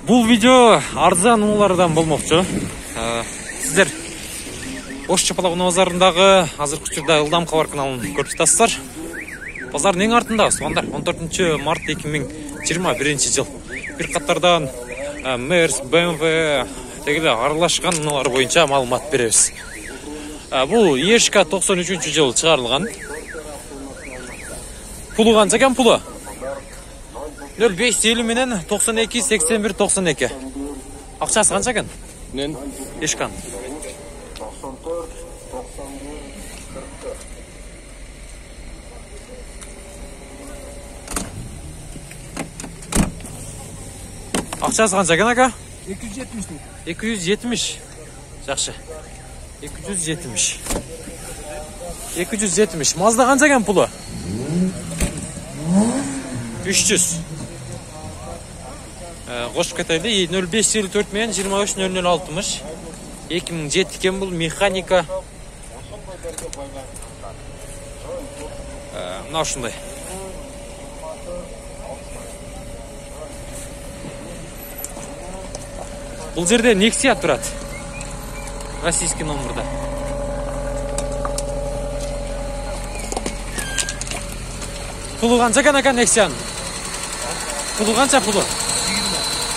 Бұл видео арзан унулардан болмокчу. Сиздер Ош Чапалак базарындағы азыркы учурда Ылдам Кабар каналын көрүп жатасыздар. Базардын эң артында сугандар 14 март 2021 жыл. Бир каттардан Мерс, BMW дегеле аралашкан унулар боюнча маалымат беребиз. Бул ЕШК 93 жыл чыгарылган. Пулу канча экен пулу? 0550 менен 92 81 92. Акчасы канча экен? Ешкан. Акчасы канча экен ака? 270. 270. Жакшы. 270. 270. Мазда канча экен пулу? 300. Кошуп кетели 0554 менен 230060. 2007 экен бул механика. Мына ушундай. Бул жерде Nexia турат. Российский номерда. Пулу канча экен ака Nexia? Пулу канча пулу?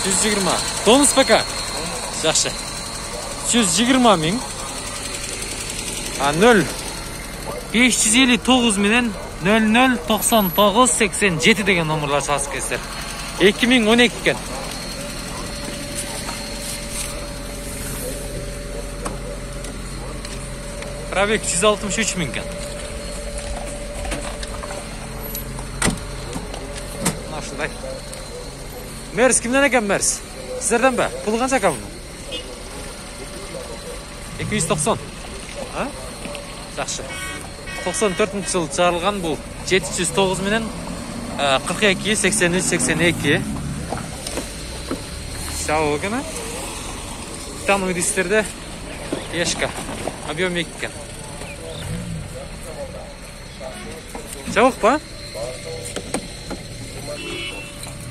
120. Тонус пока? Жакшы. 120 миң. 0 559 менен 009987 деген номерлар чалып кетсер. 2012 экен. Пробег 163 миң экен. Нашындай. Мерс кимден экен Мерс? Сиздерден бе? Пулу канча экен? 290. Жакшы. 94-жыл чыгарылган бул 709 менен 42 83 82. Сау экен. Тан дистерде ЕШК. Объем 2 экен. Жабык па?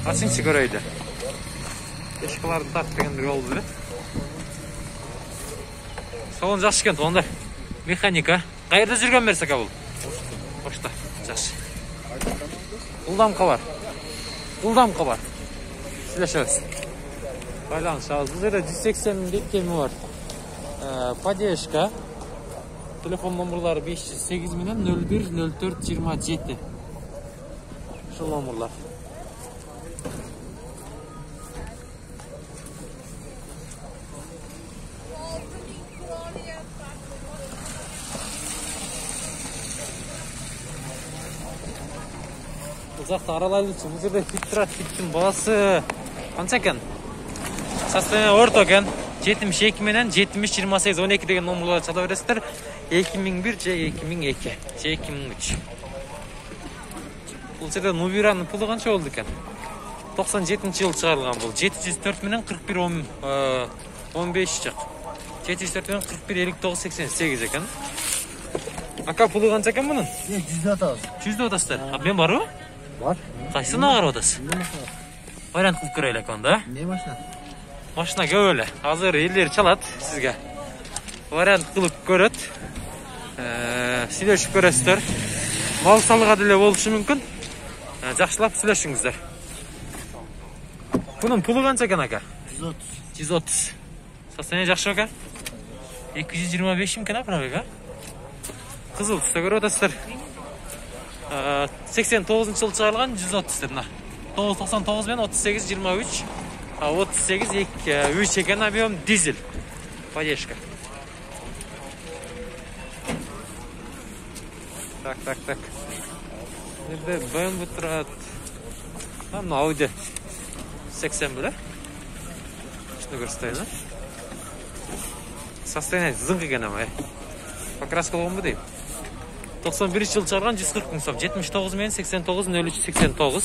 Ачыңчы көрөйдү. ЕШКларды тарт дегендер болду беле. Салон жакшы экен туугандар. Механика. Каерде жүргөн Мерс ака бул? Ошто. Жакшы. Ылдам Кабар. Ылдам Кабар. Сүйлөшөбүз. Байланышабыз. Бул жерде 180 кеми бар. Поддержка. Телефон номерлары 508 менен 01 04 27. Ушул номерлар. Uzakta aralайлычы. Бул жерде фитрат фиттин баасы канча экен? Состояние орто экен. 72 менен 70 28 12 деген номерлар чала бересиздер. 2001 же 2002 же 2003. Бул жерде Нубиранын пулу канча болду экен? 97-жыл чыгарылган бул. 704 менен 41 15 жак. 704 менен 41 59 88 экен. Ака пулу канча экен мунун? 100 атабыз. 100 атасыздар. Мен барбы? Бар. Кайсына карап атасыз? Вариант кылып көрөйлү экен да. Не машина? Машина көп эле. Азыр элдер чалат сизге. Вариант кылып көрөт. Сүйлөшүп көрөсүздөр. Мал салыга деле болушу мүмкүн. Жакшылап сүйлөшүңүздөр. Бунун пулу канча экен ака? 130. 130. Состояние жакшы ака? 225 миң экен пробег, Кызыл түстө көрүп атасыздар. 89-жыл чыгарылган 130 мына. 999 менен 38 23. 38 3 экен объем дизель. Поддержка. Так. Эде BMW турат. Мына Audi 80 беле. Шуну көрсөтөйүн. Состояние зыңк экен ама. Покраска болгонбу дейм. 91-жыл чыгарган 140 миң сом. 79 менен 89 03 89.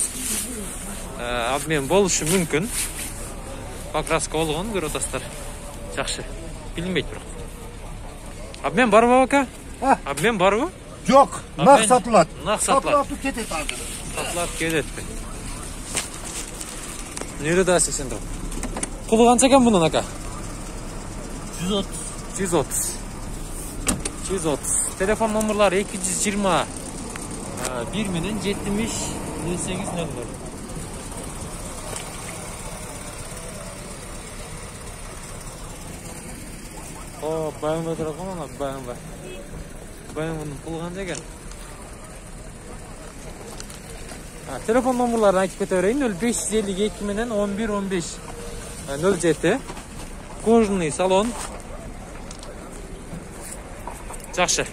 Обмен болушу мүмкүн. Покраска болгон көрүп атасыздар. Жакшы. Билинбейт бирок. Обмен барбы ака? Обмен барбы? Жок, нак сатылат. Нак сатылат. Сатылат кетет азыр. Сатылат кетет. Нерede 80 лira? Pulu qancha ekan bunun aka? 130. 130. 130. Telefon nomorlari 220 1 менен 70 1800. O, bayımda duraqan ana, bayımda. Bayımının pulu qancha ekan? Telefon nomorlarini aytib ketavereyim. 0552 менен 11 15 07. Кожаный салон. Жақсы.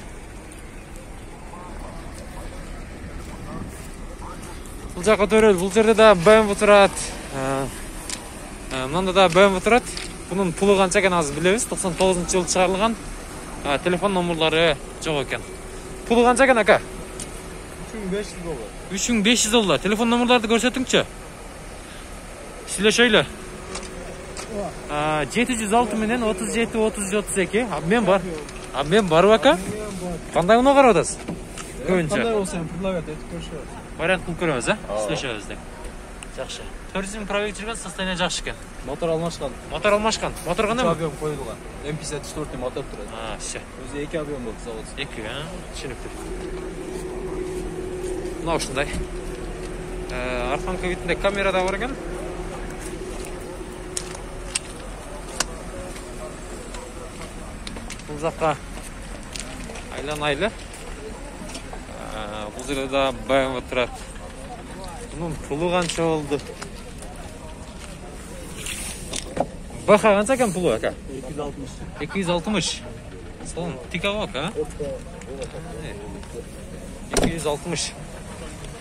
Бұл жаққа төрел, бұл жерде да BMW тұрады. Мынанда да BMW тұрады. Бұның пулы қанша екен азыр білеміз. 99 жылы шығарылған. Телефон номерлары жоқ екен. Пулы қанша екен ака? $3500. 3500 доллар. Телефон номерларды көрсетіңізші. Сөйлешейлі. 706 менен 37 30 32. Мен бар. Мен бар ака. Қандай оны қарап отырсыз? Көбінше. Қандай болса hem предлагать етіп көрші. Вариант қылып көреміз, Сөйлешеміз де. Жақсы. Туризм пробег жүрген состояние жақсы екен. Мотор алмашқан. Мотор алмашқан. Мотор қандай ма? Объем қойылған. М54 мотор тұрады. Все. Өзі 2 объем болды завод. 2, түсінікті. Мынау осындай. Арқан кабинетінде камера да бар екен. Бұл жаққа айланайлы. Бұл жерде да BMW тұрады. Бұның пулы қанша болды? Бақа қанша екен пулы, ака? 260. 260. Салон тикаға ака? 260.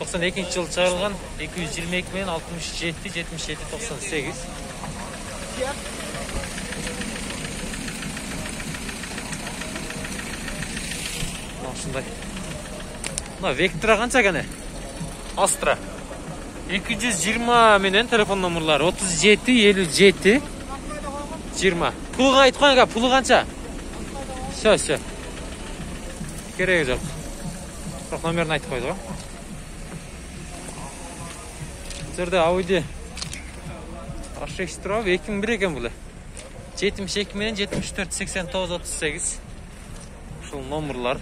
92 жыл шығарылған. 222 мен 67, 77, 98. Осындай. Мына Вектора қанша екен? Астра. 220 менен телефон номерлары 37 57 20. Пулға айтып қойыңға, пулы қанша? Все. Керегі жоқ. Бірақ номерін айтып қойды ғой. Жерде Audi A6 тұрап 2001 екен бұлы. 72 менен 74 89 38. Шыл номерлар.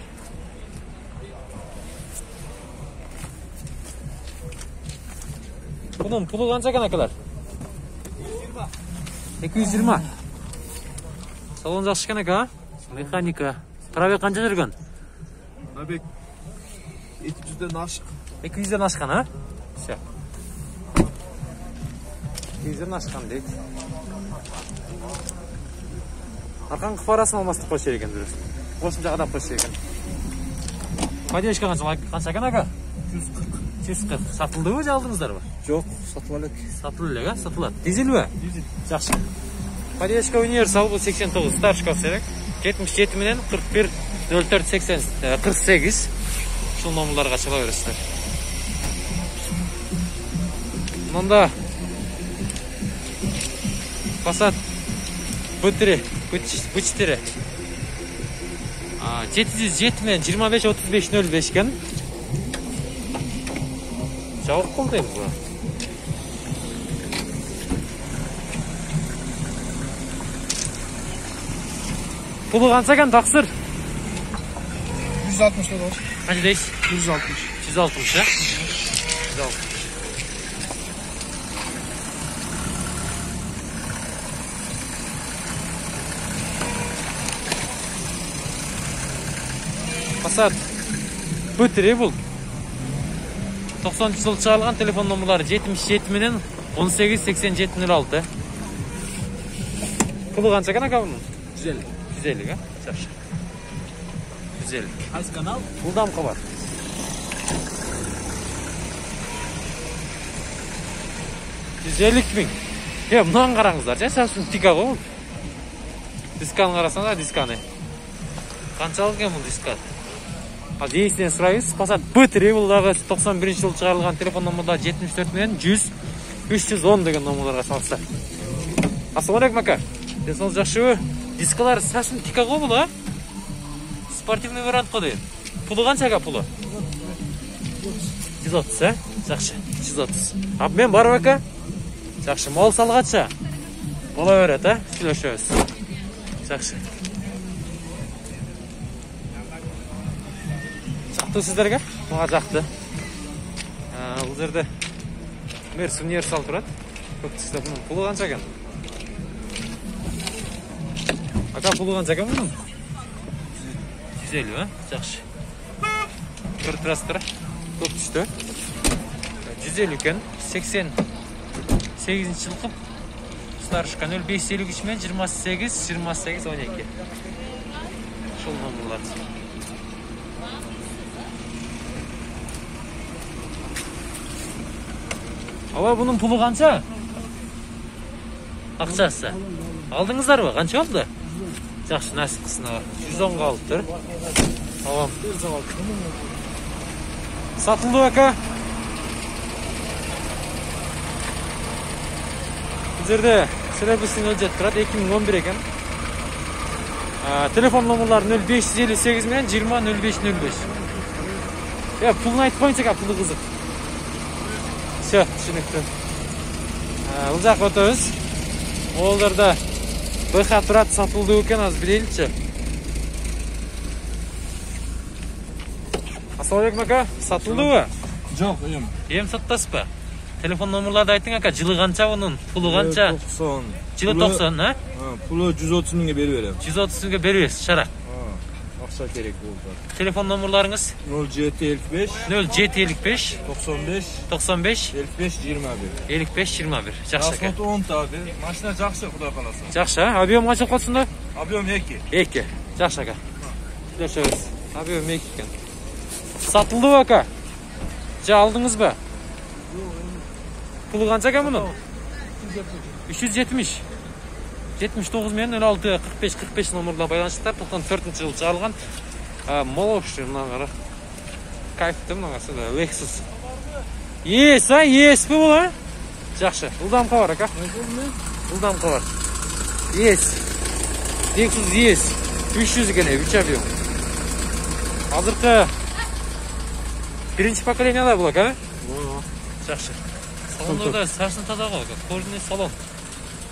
Bunun pulu қанша екен акалар? 220. Салон жақсы екен ака? Механика. Пробег қанша жүрген? Пробег 200-ден ашық. 200-ден ашқан, а? Все. 200-ден ашқан дейді. Арқан қыпарасын алмастық қойшы екен дұрыс. Қосымша қадап қойшы екен. Поддержка қанша екен ака? 140. Сатылды ма, жалдыңыздар ба? Жоқ, сатылады. Сатылды, га? Сатылады. Дизель ба? Дизель. Жақсы. Поддержка универсал бұл 89 старшқа серек. 77 менен 41 04 80 48. Шыл номерларға чыла бересіздер. Мында Passat B3 B4 707 мен 25 35 05 екен. Жауап қол дейміз бұны. Пулы қанша екен тақсыр? 160 доллар. Қанша дейсіз? 160. 160, а? 160. Passat B3 бұл. 90 жыл шығарылған, телефон номерлары 77 менен 18 87 06. Пулы қанша екен ака бұның? 150. 150, га? Жақсы. 150. Қайсы канал? Бұл дамқы бар. 150 мың. Мұнан қараңыздар, сәсін тика ғой. Дисканы қарасаңдар, дисканы. Қаншалық екен бұл дисканы? Дейсінен сұрайыз. Passat B3 бұлдағы 91 жыл шығарылған, телефон номерда 74 менен 100 310 деген номерларға салса. Ассалаумалейкум ака. Денсаулық жақсы. Дискалар сәсін тика ғой бұл, а? Спортивный вариант қой. Пулы қанша ака пулы? 130, а? Жақсы. 130. Мен бар ака? Жақсы. Мол салғатша. Bola berет, ha? Сүйлөшөбүз. Жакшы. Жакты сиздерге? Мага жакты. Бул жерде Мерс универсал турат. Көптүстө бунун пулу канча экен? Ака пулу канча экен бунун? 150, а? Жакшы. Көрүп турасыздар. Көптүстө. 150 экен. 88 жылкы. Старшка 0553 мен 28-28-12. Шол номерлар. Ала bunun pulu kança? Акчасы. Алдыңыздарбы? Канча болду? Жакшы, насип кылсын ага. 110 калыптыр. Tamam. Satıldı aka. Bu жерде Серебряный өлчет турат, 2011 экен. Телефон номерлары 0558 менен 20 0505. Я пулун айтып коюңчу aka, пулу кызык. Все, түшүнүктүү. Бул жакка өтөбүз. Олдарда БХ турат, сатылды экен, аз билейинчи. Ассалаумалейкум ака, сатылдыбы? Жок, эм. Эм саттасызбы? Телефон номерларды айтың ака, жылы канча bunun? Пулу канча? 90. Жылы 90, а? Пулу 130 миңге берип берем. 130 миңге беребиз, шарак. Акча керек болду. Телефон номерларыңыз? 0755 0755 95 95 55 21. 55 21. Жакшы ака. Расход 10 таби. Машина жакшы, Кудай кааласа. Жакшы, а? Объем канча калсында? Объем 2. 2. Жакшы ака. Сүйлөшөбүз. Объем 2 экен. Сатылдыбы ака? Же алдыңызбы? Пулу канча экен мунун? 370. 79 менен 06 45 45 номерла байланыштар. 94-жылы чыгарылган. Молокшы мына кара. Кайфты мынасы да, Lexus. Ес, а, еспи бул, а? Жакшы. Улдамка бар ака. Улдамка бар. Ес. Lexus ес. 300 экен, 3 объем. Азыркы биринчи поколениеда бул ака? Жакшы. Салонда сарсын таза го, кожный салон.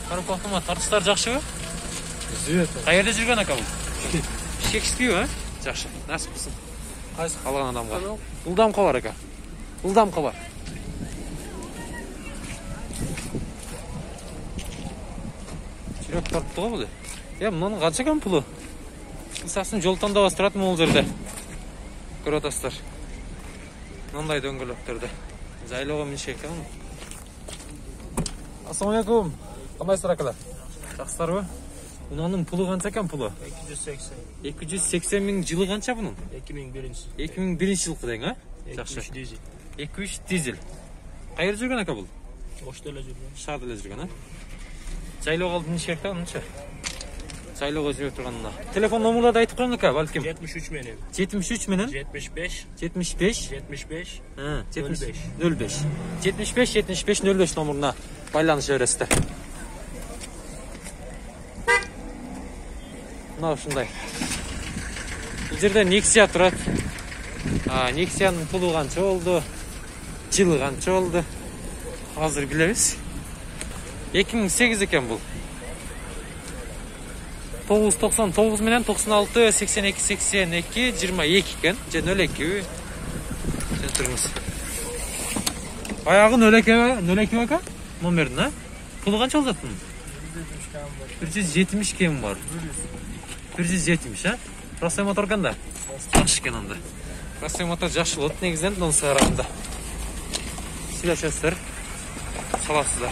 Карап автомат тартыштар жакшыбы? Звет. Каерде жүргөн ака бул? Шекспи, а? Жакшы. Насип кылсын. Кайсы калган адамга? Улдамка бар ака. Улдамка бар. Жүрөк тартты го бул. Мунун канча экен пулу? Кылсасын жол тандабас турат могул жерде. Көрүп атасыздар. Мындай дөңгөлөктөрдө. Жайлоого минишек экен. Ассалаумалейкум. Кандайсыздар акалар? Жакшысыздарбы? Мунун пулу канча экен пулу? 280. 280 миң, жылы канча бунун? 2001. 2001 жылкы дең, а? Жакшы. 2 дизель. 2-3 дизель. Кайер жүргөн ака бул? Ошто эле жүргөн. Шаарда эле жүргөн, а? Жайлоого алып минишек да, мынча. Жайлоого жүрүп турганына. Телефон номерларды айтып коюң ака, балким. 73 менен. 73 менен? 75. 75. 75. 05. 75 75 05 номеруна байланыша бересиздер. Мына ушундай. Бул жерде Nexia турат. Nexia'нын пулу канча болду? Жылы канча болду? Азыр билебиз. 2008 экен бул. 999 менен 96 82 82 22 экен. Же 02. Сен турыңыз. Баягы 02 ака? Номердин, а? Пулу канча болот бунун? 170 кем бар. 170, а? Простой мотор кандай? Жакшы экен анда. Простой мотор жакшы болот негизинен мынысы караганда. Сүйлөшөсүздөр. Саласыздар.